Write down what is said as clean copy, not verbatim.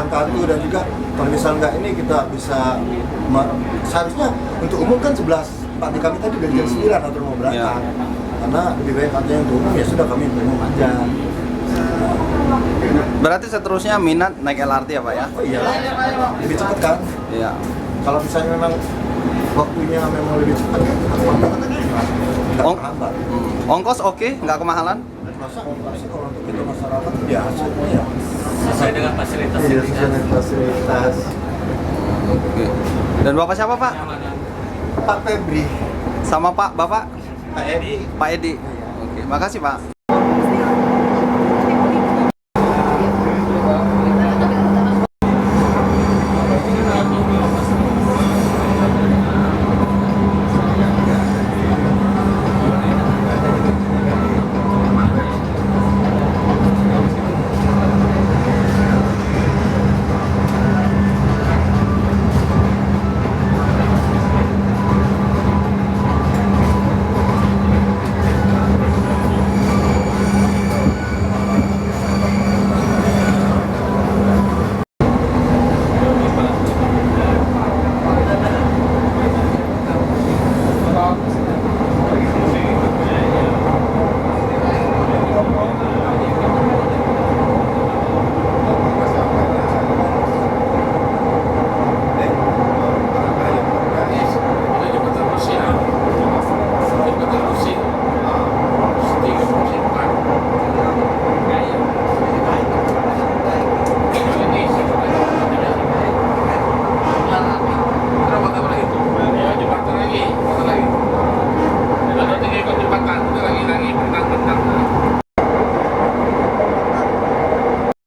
pasang kartu, dan juga kalau misal nggak ini kita bisa seharusnya untuk umum kan 11 Pak di kami tadi dari jam 9 atau mau berangkat. Karena lebih baik katanya untuk umum, ya sudah kami umum aja. Berarti seterusnya minat naik LRT ya Pak ya? Oh iyalah, lebih cepat kan? Iya. Kalau misalnya memang waktunya memang lebih cepat, nggak terhambat. Ongkos oke, nggak kemahalan? Masa sih kalau untuk kita masyarakat biasa ya. Sesuai dengan fasilitas Iya, yang sesuai dengan fasilitas. Oke. Dan Bapak siapa Pak? Pak Febri. Sama Pak, Bapak? Pak Edi. Pak Edi. Oke, makasih Pak.